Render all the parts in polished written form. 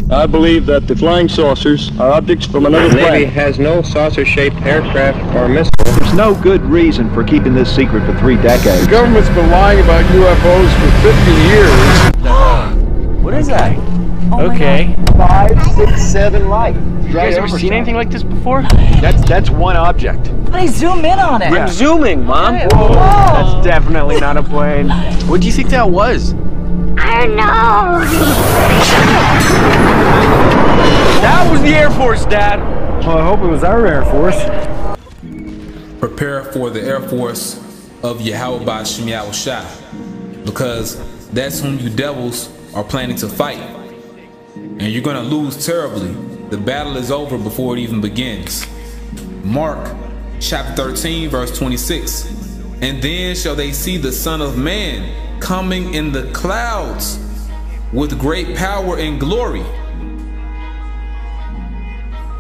I believe that the flying saucers are objects from another The Navy planet. has no saucer-shaped aircraft or missile. There's no good reason for keeping this secret for 3 decades. The government's been lying about UFOs for 50 years. What is that? Oh Okay. 5, 6, 7 light. You guys ever seen anything like this before? That's one object. Hey, zoom in on it. I'm zooming, Mom. Whoa. That's definitely not a plane. What do you think that was? I don't know. That was the Air Force, Dad. Well, I hope it was our Air Force. Prepare for the Air Force of Yahweh Ba'Shem Yahushua, because that's whom you devils are planning to fight. And you're gonna lose terribly. The battle is over before it even begins. Mark chapter 13 verse 26. And then shall they see the Son of Man coming in the clouds with great power and glory.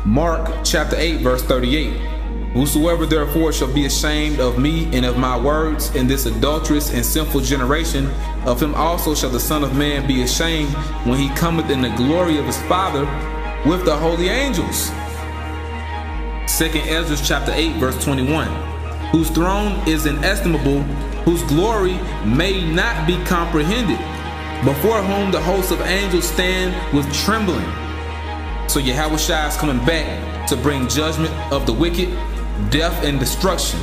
Mark chapter 8 verse 38. Whosoever therefore shall be ashamed of me and of my words in this adulterous and sinful generation, of him also shall the Son of Man be ashamed when he cometh in the glory of his Father with the holy angels. 2nd Ezra chapter 8 verse 21. Whose throne is inestimable, whose glory may not be comprehended, before whom the hosts of angels stand with trembling. So Yahushua is coming back to bring judgment of the wicked, death and destruction.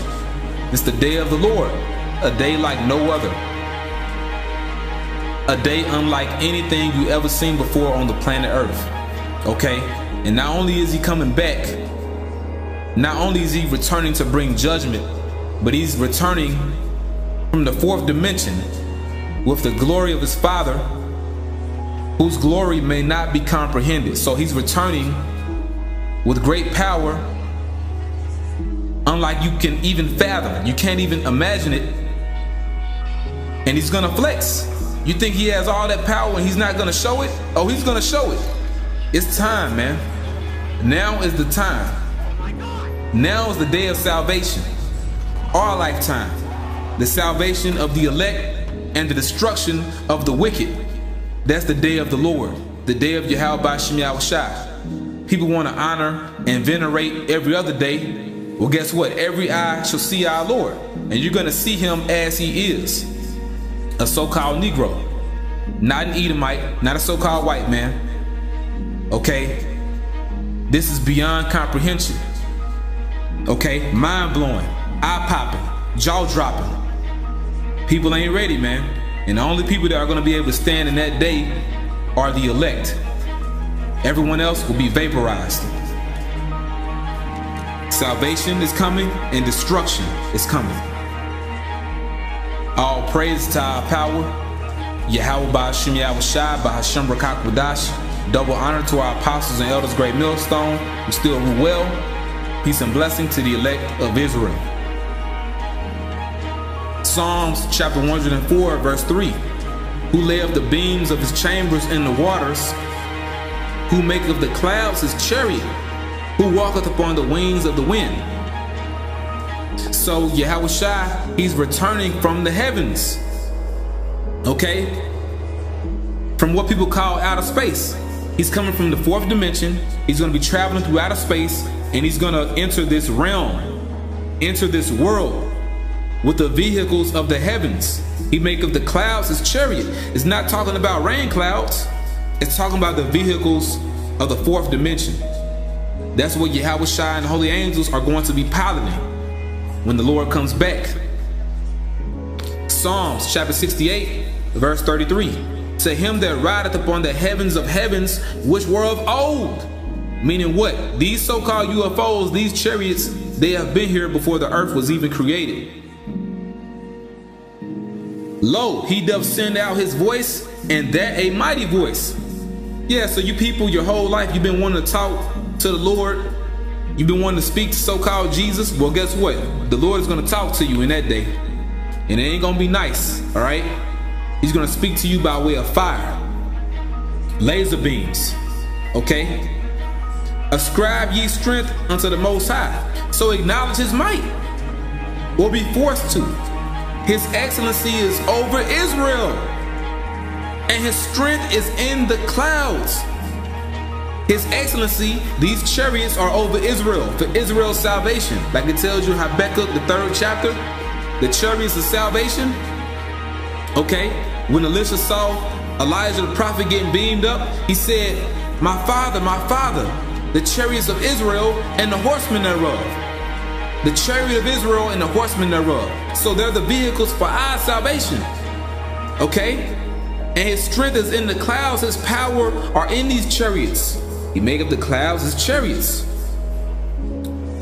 It's the day of the Lord, a day like no other, a day unlike anything you ever seen before on the planet Earth. Okay, and not only is he coming back, not only is he returning to bring judgment, but he's returning from the 4th dimension with the glory of his Father, whose glory may not be comprehended. So he's returning with great power, unlike you can even fathom. You can't even imagine it. And he's gonna flex. You think he has all that power and he's not gonna show it? Oh, he's gonna show it. It's time, man. Now is the time. Now is the day of salvation. Our lifetime. The salvation of the elect and the destruction of the wicked. That's the day of the Lord. The day of Yahweh Ba'Shem Yahushua. People want to honor and venerate every other day. Well, guess what? Every eye shall see our Lord. And you're going to see him as he is. A so-called Negro. Not an Edomite. Not a so-called white man. Okay? This is beyond comprehension. Okay? Mind-blowing. Eye-popping. Jaw-dropping. People ain't ready, man. And the only people that are going to be able to stand in that day are the elect. Everyone else will be vaporized. Salvation is coming and destruction is coming. All praise to our power, Yahweh Ba'Shem Yahushua, Ba'Shem Rakak Wadash. Double honor to our apostles and elders, great millstone, who still rule well. Peace and blessing to the elect of Israel. Psalms chapter 104 verse 3. Who lay up the beams of his chambers in the waters, who maketh the clouds his chariot, who walketh upon the wings of the wind. So Yahushua, he's returning from the heavens. Okay? From what people call outer space. He's coming from the 4th dimension. He's going to be traveling through outer space, and he's going to enter this realm, enter this world with the vehicles of the heavens. He maketh the clouds his chariot. It's not talking about rain clouds. It's talking about the vehicles of the 4th dimension. That's what Yahushua and the holy angels are going to be piloting when the Lord comes back. Psalms chapter 68 verse 33. To him that rideth upon the heavens of heavens, which were of old. Meaning what? These so-called UFOs, these chariots, they have been here before the earth was even created. Lo, he doth send out his voice, and that a mighty voice. Yeah, so you people, your whole life, you've been wanting to talk to the Lord. You've been wanting to speak to so-called Jesus. Well, guess what? The Lord is going to talk to you in that day. And it ain't going to be nice, all right? He's going to speak to you by way of fire. Laser beams, okay? Ascribe ye strength unto the Most High. So acknowledge his might, or be forced to. His excellency is over Israel, and his strength is in the clouds. His Excellency, these chariots are over Israel, for Israel's salvation. Like it tells you Habakkuk, the 3rd chapter, the chariots of salvation. Okay, when Elisha saw Elijah the prophet getting beamed up, he said, my father, the chariots of Israel and the horsemen thereof. The chariot of Israel and the horsemen thereof. So they're the vehicles for our salvation. Okay? And his strength is in the clouds, his power are in these chariots. He made up the clouds as chariots.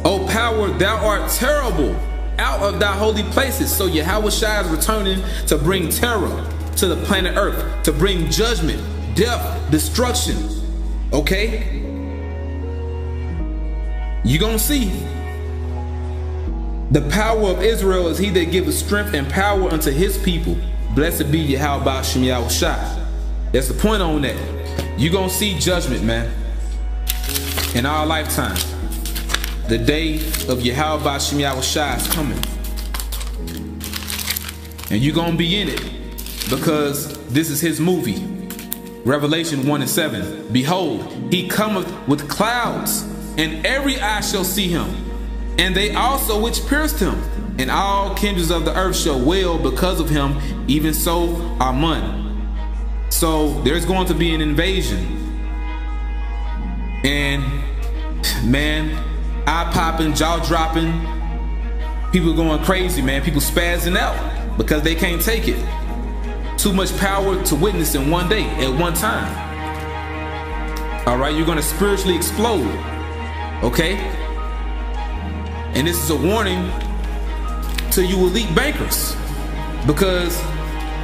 O power, thou art terrible out of thy holy places. So Yahweh Shai is returning to bring terror to the planet Earth, to bring judgment, death, destruction. Okay? You're gonna see. The power of Israel is he that giveth strength and power unto his people. Blessed be Yahweh Ba'ashem Yahweh Shai. That's the point on that. You're gonna see judgment, man, in our lifetime. The day of Yahweh Ba'ashem Yahweh Shai is coming. And you're gonna be in it, because this is his movie. Revelation 1:7. Behold, he cometh with clouds, and every eye shall see him, and they also which pierced him, and all kindreds of the earth shall wail because of him, even so Amen. So there's going to be an invasion. And man, eye popping, jaw dropping, people going crazy, man. People spazzing out because they can't take it. Too much power to witness in one day, at one time. All right, you're going to spiritually explode. Okay? And this is a warning to you elite bankers, because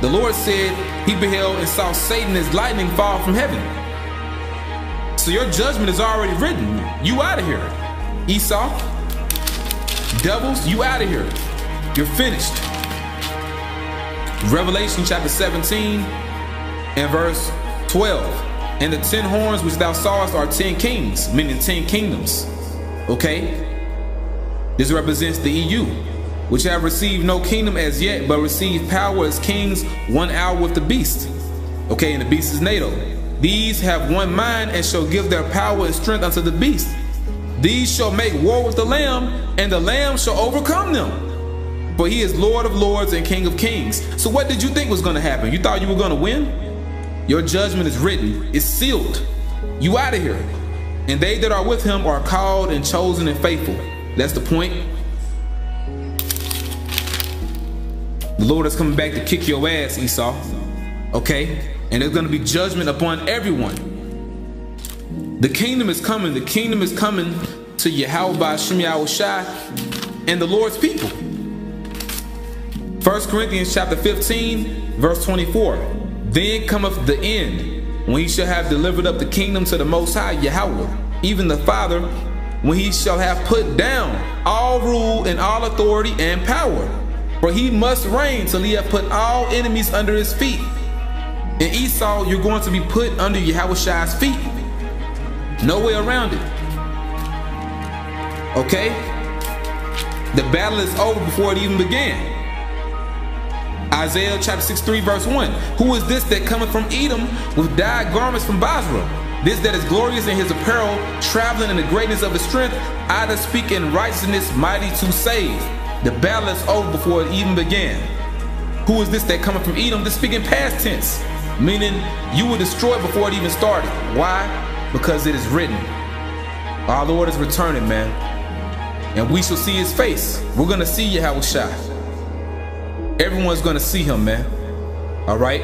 the Lord said he beheld and saw Satan as lightning fall from heaven. So your judgment is already written. You out of here. Esau, devils, you out of here. You're finished. Revelation chapter 17 and verse 12. And the 10 horns which thou sawest are 10 kings, meaning 10 kingdoms. Okay? This represents the EU, which have received no kingdom as yet, but receive power as kings 1 hour with the beast. Okay, and the beast is NATO. These have one mind and shall give their power and strength unto the beast. These shall make war with the Lamb, and the Lamb shall overcome them. For he is Lord of lords and King of kings. So what did you think was going to happen? You thought you were going to win? Your judgment is written, it's sealed. You out of here. And they that are with him are called and chosen and faithful. That's the point. The Lord is coming back to kick your ass, Esau. Okay? And there's going to be judgment upon everyone. The kingdom is coming. The kingdom is coming to Yahweh Ba'ashem Yahweh Shai and the Lord's people. 1 Corinthians chapter 15, verse 24. Then cometh the end, when he shall have delivered up the kingdom to the Most High Yahweh, even the Father, when he shall have put down all rule and all authority and power. For he must reign till he have put all enemies under his feet. In Esau, you're going to be put under Yahweh Shai's feet. No way around it. Okay? The battle is over before it even began. Isaiah chapter 63 verse 1. Who is this that cometh from Edom with dyed garments from Basra? This that is glorious in his apparel, traveling in the greatness of his strength, I that speak in righteousness, mighty to save. The battle is over before it even began. Who is this that cometh from Edom? This speaking past tense, meaning you were destroyed before it even started. Why? Because it is written. Our Lord is returning, man, and we shall see his face. We're gonna see Yahweh Shai. Everyone's gonna see him, man. All right.